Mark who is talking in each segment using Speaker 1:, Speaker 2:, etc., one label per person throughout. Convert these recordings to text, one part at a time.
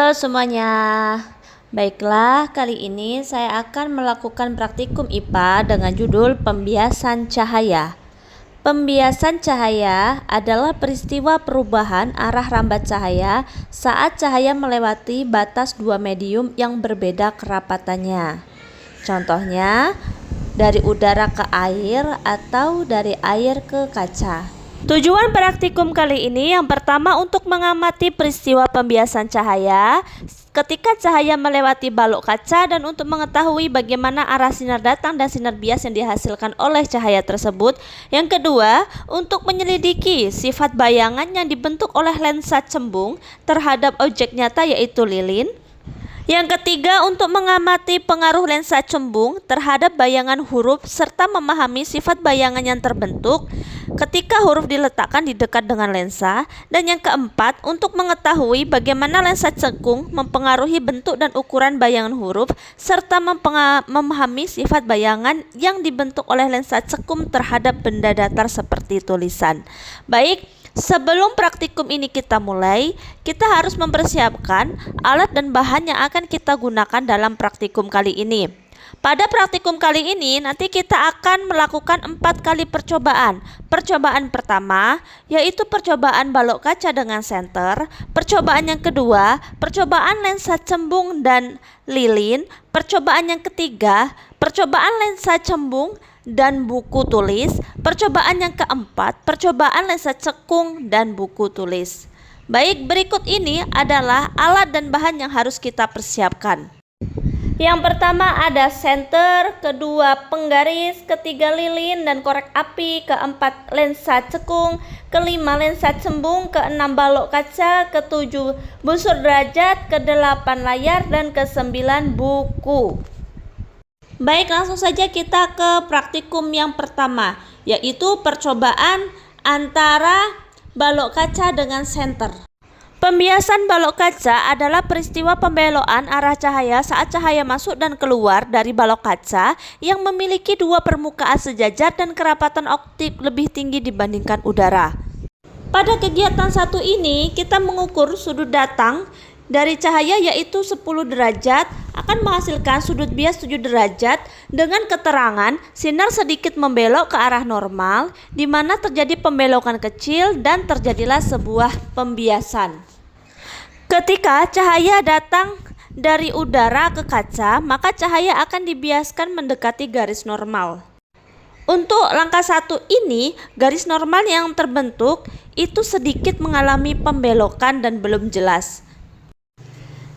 Speaker 1: Halo semuanya. Baiklah, kali ini saya akan melakukan praktikum IPA dengan judul pembiasan cahaya. Pembiasan cahaya adalah peristiwa perubahan arah rambat cahaya saat cahaya melewati batas dua medium yang berbeda kerapatannya. Contohnya, dari udara ke air atau dari air ke kaca. Tujuan praktikum kali ini yang pertama untuk mengamati peristiwa pembiasan cahaya ketika cahaya melewati balok kaca dan untuk mengetahui bagaimana arah sinar datang dan sinar bias yang dihasilkan oleh cahaya tersebut. Yang kedua, untuk menyelidiki sifat bayangan yang dibentuk oleh lensa cembung terhadap objek nyata yaitu lilin. Yang ketiga, untuk mengamati pengaruh lensa cembung terhadap bayangan huruf serta memahami sifat bayangan yang terbentuk ketika huruf diletakkan di dekat dengan lensa. Dan yang keempat, untuk mengetahui bagaimana lensa cekung mempengaruhi bentuk dan ukuran bayangan huruf serta memahami sifat bayangan yang dibentuk oleh lensa cekung terhadap benda datar seperti tulisan. Baik, sebelum praktikum ini kita mulai, kita harus mempersiapkan alat dan bahan yang akan kita gunakan dalam praktikum kali ini. Pada praktikum kali ini nanti kita akan melakukan 4 kali percobaan. Percobaan pertama yaitu percobaan balok kaca dengan senter. Percobaan yang kedua, percobaan lensa cembung dan lilin. Percobaan yang ketiga, percobaan lensa cembung dan buku tulis. Percobaan yang keempat, percobaan lensa cekung dan buku tulis. Baik, berikut ini adalah alat dan bahan yang harus kita persiapkan. Yang pertama ada senter, kedua penggaris, ketiga lilin dan korek api, keempat lensa cekung, kelima lensa cembung, keenam balok kaca, ketujuh busur derajat, kedelapan layar, dan kesembilan buku. Baik, langsung saja kita ke praktikum yang pertama, yaitu percobaan antara balok kaca dengan senter. Pembiasan balok kaca adalah peristiwa pembelokan arah cahaya saat cahaya masuk dan keluar dari balok kaca yang memiliki dua permukaan sejajar dan kerapatan optik lebih tinggi dibandingkan udara. Pada kegiatan satu ini, kita mengukur sudut datang dari cahaya yaitu 10 derajat akan menghasilkan sudut bias 7 derajat dengan keterangan sinar sedikit membelok ke arah normal di mana terjadi pembelokan kecil dan terjadilah sebuah pembiasan. Ketika cahaya datang dari udara ke kaca, maka cahaya akan dibiaskan mendekati garis normal. Untuk langkah 1 ini, garis normal yang terbentuk itu sedikit mengalami pembelokan dan belum jelas.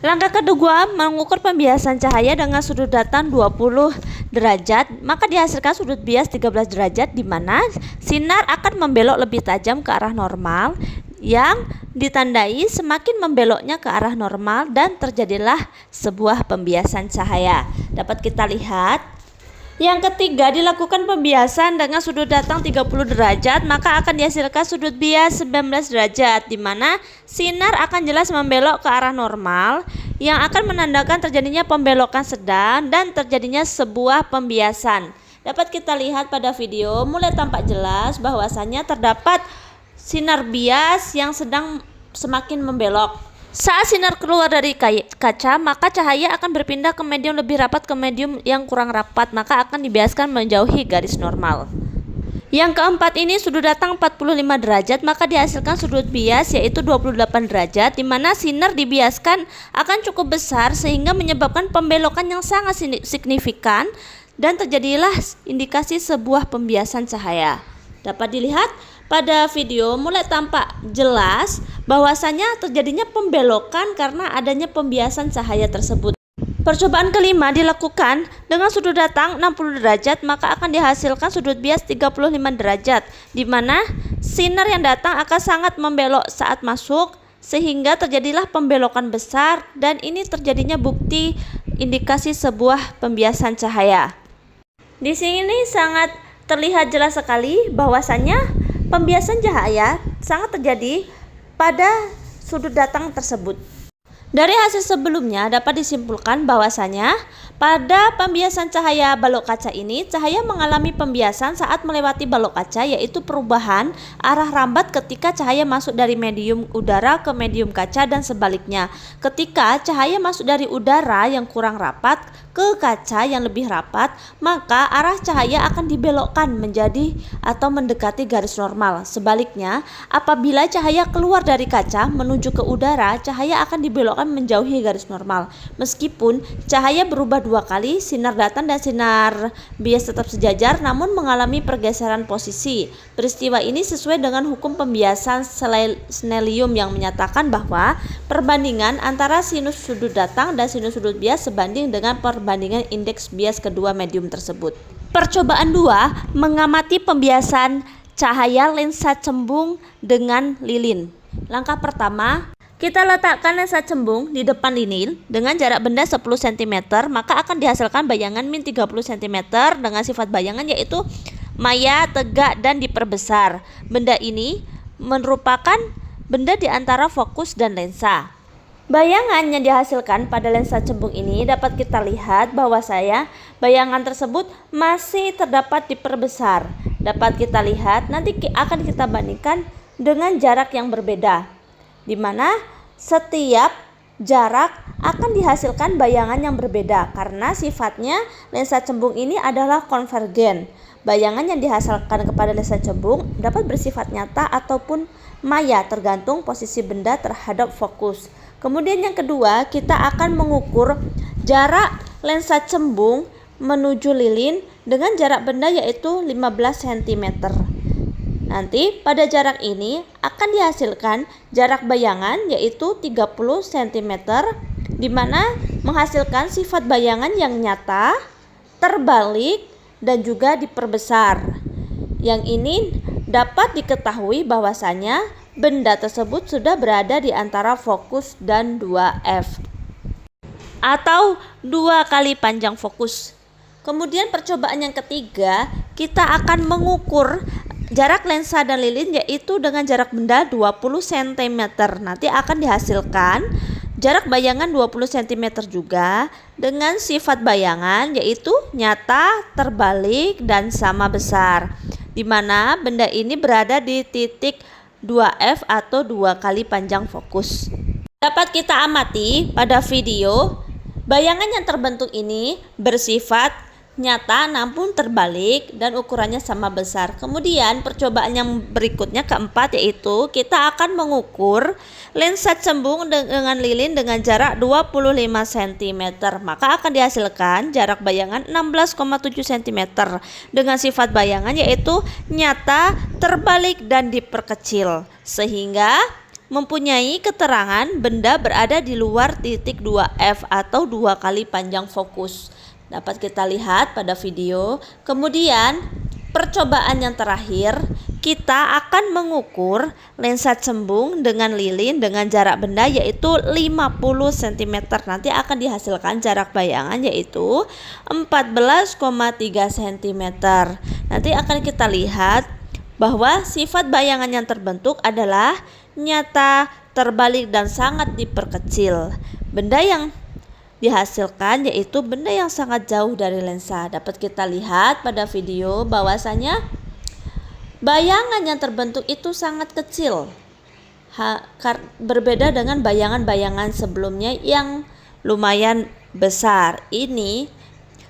Speaker 1: Langkah kedua, mengukur pembiasan cahaya dengan sudut datang 20 derajat, maka dihasilkan sudut bias 13 derajat di mana sinar akan membelok lebih tajam ke arah normal yang ditandai semakin membeloknya ke arah normal dan terjadilah sebuah pembiasan cahaya. Dapat kita lihat. Yang ketiga, dilakukan pembiasan dengan sudut datang 30 derajat, maka akan dihasilkan sudut bias 19 derajat di mana sinar akan jelas membelok ke arah normal yang akan menandakan terjadinya pembelokan sedang dan terjadinya sebuah pembiasan. Dapat kita lihat pada video mulai tampak jelas bahwasanya terdapat sinar bias yang sedang semakin membelok. Saat sinar keluar dari kaca, maka cahaya akan berpindah ke medium lebih rapat ke medium yang kurang rapat, maka akan dibiaskan menjauhi garis normal. Yang keempat ini sudut datang 45 derajat, maka dihasilkan sudut bias yaitu 28 derajat, di mana sinar dibiaskan akan cukup besar sehingga menyebabkan pembelokan yang sangat signifikan dan terjadilah indikasi sebuah pembiasan cahaya. Dapat dilihat pada video mulai tampak jelas bahwasanya terjadinya pembelokan karena adanya pembiasan cahaya tersebut. Percobaan kelima dilakukan dengan sudut datang 60 derajat, maka akan dihasilkan sudut bias 35 derajat di mana sinar yang datang akan sangat membelok saat masuk sehingga terjadilah pembelokan besar dan ini terjadinya bukti indikasi sebuah pembiasan cahaya. Di sini sangat terlihat jelas sekali bahwasannya pembiasan cahaya sangat terjadi pada sudut datang tersebut. Dari hasil sebelumnya dapat disimpulkan bahwasanya Pada pembiasan cahaya balok kaca ini, cahaya mengalami pembiasan saat melewati balok kaca, yaitu perubahan arah rambat ketika cahaya masuk dari medium udara ke medium kaca dan sebaliknya. Ketika cahaya masuk dari udara yang kurang rapat ke kaca yang lebih rapat, maka arah cahaya akan dibelokkan menjadi atau mendekati garis normal. Sebaliknya, apabila cahaya keluar dari kaca menuju ke udara, cahaya akan dibelokkan menjauhi garis normal. Meskipun cahaya berubah dua kali, sinar datang dan sinar bias tetap sejajar namun mengalami pergeseran posisi. Peristiwa ini sesuai dengan hukum pembiasan Snellium yang menyatakan bahwa perbandingan antara sinus sudut datang dan sinus sudut bias sebanding dengan perbandingan indeks bias kedua medium tersebut. Percobaan 2, mengamati pembiasan cahaya lensa cembung dengan lilin. Langkah pertama, kita letakkan lensa cembung di depan lilin dengan jarak benda 10 cm, maka akan dihasilkan bayangan min 30 cm dengan sifat bayangan yaitu maya, tegak, dan diperbesar. Benda ini merupakan benda di antara fokus dan lensa. Bayangan yang dihasilkan pada lensa cembung ini dapat kita lihat bahwasanya bayangan tersebut masih terdapat diperbesar. Dapat kita lihat, nanti akan kita bandingkan dengan jarak yang berbeda, di mana setiap jarak akan dihasilkan bayangan yang berbeda karena sifatnya lensa cembung ini adalah konvergen. Bayangan yang dihasilkan kepada lensa cembung dapat bersifat nyata ataupun maya tergantung posisi benda terhadap fokus. Kemudian yang kedua, kita akan mengukur jarak lensa cembung menuju lilin dengan jarak benda yaitu 15 cm. Nanti pada jarak ini akan dihasilkan jarak bayangan yaitu 30 cm, di mana menghasilkan sifat bayangan yang nyata, terbalik, dan juga diperbesar. Yang ini dapat diketahui bahwasanya benda tersebut sudah berada di antara fokus dan 2F atau 2 kali panjang fokus. Kemudian percobaan yang ketiga, kita akan mengukur jarak lensa dan lilin yaitu dengan jarak benda 20 cm. Nanti akan dihasilkan jarak bayangan 20 cm juga dengan sifat bayangan yaitu nyata, terbalik, dan sama besar, di mana benda ini berada di titik 2F atau 2 kali panjang fokus. Dapat kita amati pada video, bayangan yang terbentuk ini bersifat nyata namun terbalik dan ukurannya sama besar. Kemudian percobaan yang berikutnya keempat yaitu kita akan mengukur lensa cembung dengan lilin dengan jarak 25 cm, maka akan dihasilkan jarak bayangan 16,7 cm dengan sifat bayangan yaitu nyata, terbalik, dan diperkecil sehingga mempunyai keterangan benda berada di luar titik 2F atau 2 kali panjang fokus. Dapat kita lihat pada video. Kemudian percobaan yang terakhir, kita akan mengukur lensa cembung dengan lilin dengan jarak benda yaitu 50 cm. Nanti akan dihasilkan jarak bayangan yaitu 14,3 cm. Nanti akan kita lihat bahwa sifat bayangan yang terbentuk adalah nyata, terbalik, dan sangat diperkecil. Benda yang dihasilkan yaitu benda yang sangat jauh dari lensa. Dapat kita lihat pada video bahwasanya bayangan yang terbentuk itu sangat kecil, berbeda dengan bayangan-bayangan sebelumnya yang lumayan besar. Ini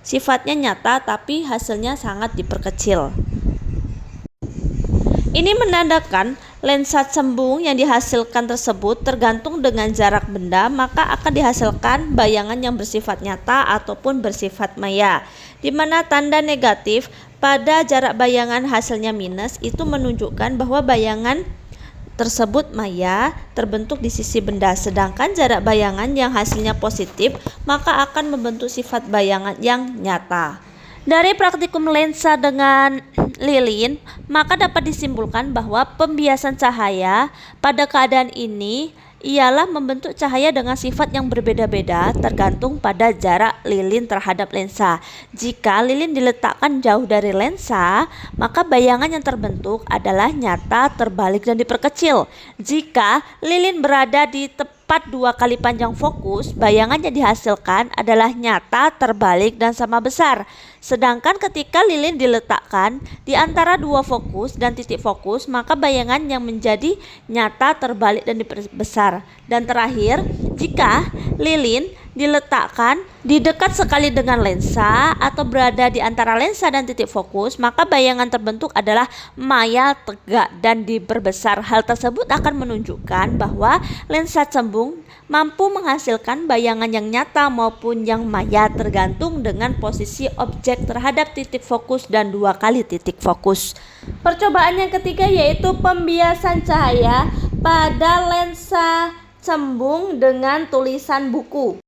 Speaker 1: sifatnya nyata tapi hasilnya sangat diperkecil. Ini menandakan lensa cembung yang dihasilkan tersebut tergantung dengan jarak benda, maka akan dihasilkan bayangan yang bersifat nyata ataupun bersifat maya, di mana tanda negatif pada jarak bayangan hasilnya minus itu menunjukkan bahwa bayangan tersebut maya terbentuk di sisi benda, sedangkan jarak bayangan yang hasilnya positif maka akan membentuk sifat bayangan yang nyata. Dari praktikum lensa dengan lilin, maka dapat disimpulkan bahwa pembiasan cahaya pada keadaan ini ialah membentuk cahaya dengan sifat yang berbeda-beda tergantung pada jarak lilin terhadap lensa. Jika lilin diletakkan jauh dari lensa, maka bayangan yang terbentuk adalah nyata, terbalik, dan diperkecil. Jika lilin berada di tepat 2 kali panjang fokus, bayangan yang dihasilkan adalah nyata, terbalik, dan sama besar. Sedangkan ketika lilin diletakkan di antara 2 fokus dan titik fokus, maka bayangan yang menjadi nyata, terbalik, dan diperbesar. Dan terakhir, jika lilin diletakkan di dekat sekali dengan lensa atau berada di antara lensa dan titik fokus, maka bayangan terbentuk adalah maya, tegak, dan diperbesar. Hal tersebut akan menunjukkan bahwa lensa cembung mampu menghasilkan bayangan yang nyata maupun yang maya tergantung dengan posisi objek terhadap titik fokus dan 2 kali titik fokus. Percobaan yang ketiga yaitu pembiasan cahaya pada lensa cembung dengan tulisan buku.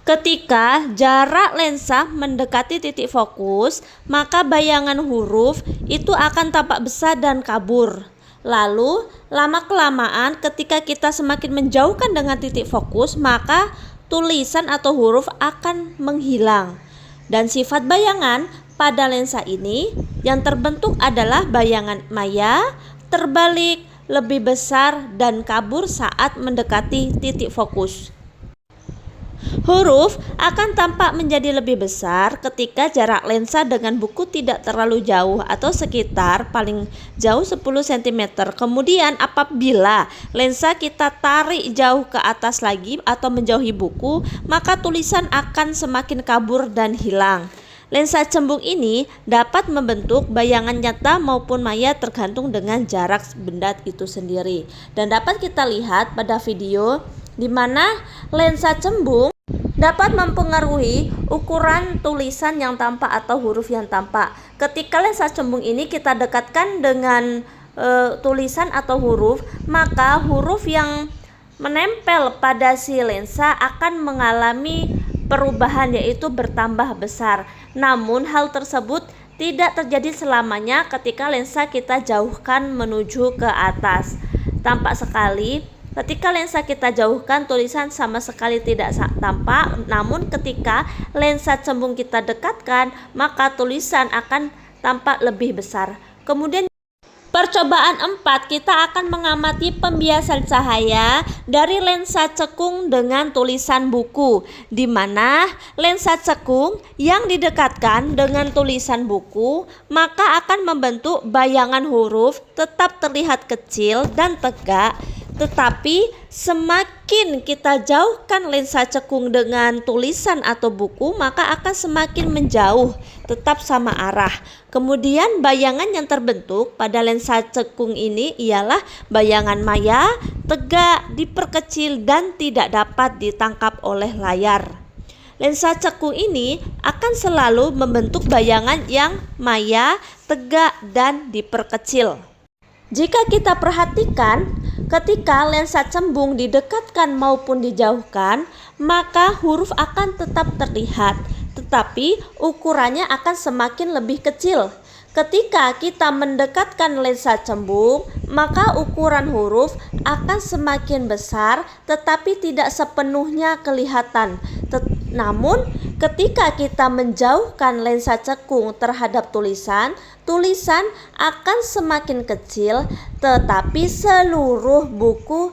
Speaker 1: Ketika jarak lensa mendekati titik fokus, maka bayangan huruf itu akan tampak besar dan kabur. Lalu, lama-kelamaan ketika kita semakin menjauhkan dengan titik fokus, maka tulisan atau huruf akan menghilang. Dan sifat bayangan pada lensa ini yang terbentuk adalah bayangan maya, terbalik, lebih besar, dan kabur saat mendekati titik fokus. Huruf akan tampak menjadi lebih besar ketika jarak lensa dengan buku tidak terlalu jauh atau sekitar paling jauh 10 cm. Kemudian apabila lensa kita tarik jauh ke atas lagi atau menjauhi buku, maka tulisan akan semakin kabur dan hilang. Lensa cembung ini dapat membentuk bayangan nyata maupun maya tergantung dengan jarak benda itu sendiri. Dan dapat kita lihat pada video di mana lensa cembung dapat mempengaruhi ukuran tulisan yang tampak atau huruf yang tampak. Ketika lensa cembung ini kita dekatkan dengan tulisan atau huruf, maka huruf yang menempel pada si lensa akan mengalami perubahan, yaitu bertambah besar. Namun hal tersebut tidak terjadi selamanya ketika lensa kita jauhkan menuju ke atas. Tampak sekali ketika lensa kita jauhkan, tulisan sama sekali tidak tampak. Namun ketika lensa cembung kita dekatkan, maka tulisan akan tampak lebih besar. Kemudian percobaan 4, kita akan mengamati pembiasan cahaya dari lensa cekung dengan tulisan buku, di mana lensa cekung yang didekatkan dengan tulisan buku maka akan membentuk bayangan huruf tetap terlihat kecil dan tegak. Tetapi semakin kita jauhkan lensa cekung dengan tulisan atau buku, maka akan semakin menjauh, tetap sama arah. Kemudian bayangan yang terbentuk pada lensa cekung ini ialah bayangan maya, tegak, diperkecil, dan tidak dapat ditangkap oleh layar. Lensa cekung ini akan selalu membentuk bayangan yang maya, tegak, dan diperkecil. Jika kita perhatikan, ketika lensa cembung didekatkan maupun dijauhkan, maka huruf akan tetap terlihat, tetapi ukurannya akan semakin lebih kecil. Ketika kita mendekatkan lensa cembung, maka ukuran huruf akan semakin besar, tetapi tidak sepenuhnya kelihatan. Namun, ketika kita menjauhkan lensa cekung terhadap tulisan akan semakin kecil, tetapi seluruh buku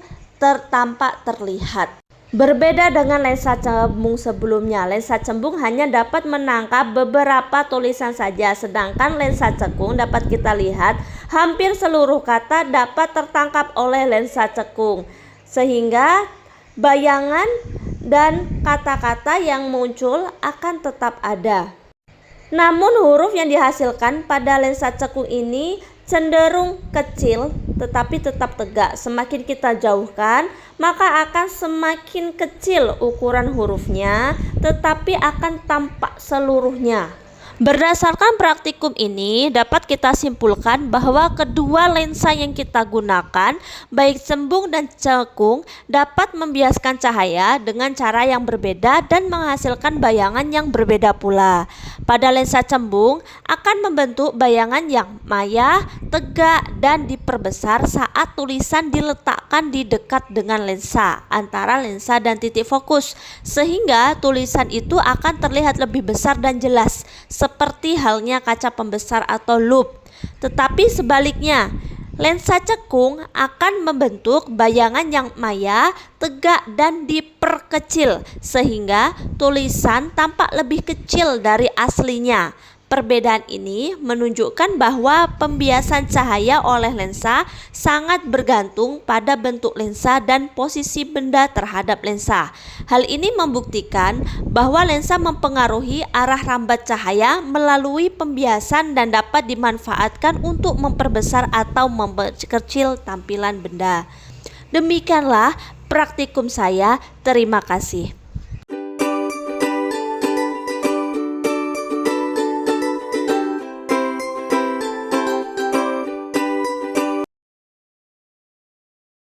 Speaker 1: tampak terlihat. Berbeda dengan lensa cembung sebelumnya, lensa cembung hanya dapat menangkap beberapa tulisan saja, sedangkan lensa cekung dapat kita lihat hampir seluruh kata dapat tertangkap oleh lensa cekung, sehingga bayangan dan kata-kata yang muncul akan tetap ada. Namun huruf yang dihasilkan pada lensa cekung ini cenderung kecil tetapi tetap tegak. Semakin kita jauhkan, maka akan semakin kecil ukuran hurufnya, tetapi akan tampak seluruhnya. Berdasarkan praktikum ini, dapat kita simpulkan bahwa kedua lensa yang kita gunakan, baik cembung dan cekung, dapat membiaskan cahaya dengan cara yang berbeda dan menghasilkan bayangan yang berbeda pula. Pada lensa cembung akan membentuk bayangan yang maya, tegak, dan diperbesar saat tulisan diletakkan di dekat dengan lensa, antara lensa dan titik fokus, sehingga tulisan itu akan terlihat lebih besar dan jelas, seperti halnya kaca pembesar atau lup. Tetapi sebaliknya, lensa cekung akan membentuk bayangan yang maya, tegak, dan diperkecil sehingga tulisan tampak lebih kecil dari aslinya. Perbedaan ini menunjukkan bahwa pembiasan cahaya oleh lensa sangat bergantung pada bentuk lensa dan posisi benda terhadap lensa. Hal ini membuktikan bahwa lensa mempengaruhi arah rambat cahaya melalui pembiasan dan dapat dimanfaatkan untuk memperbesar atau memperkecil tampilan benda. Demikianlah praktikum saya. Terima kasih.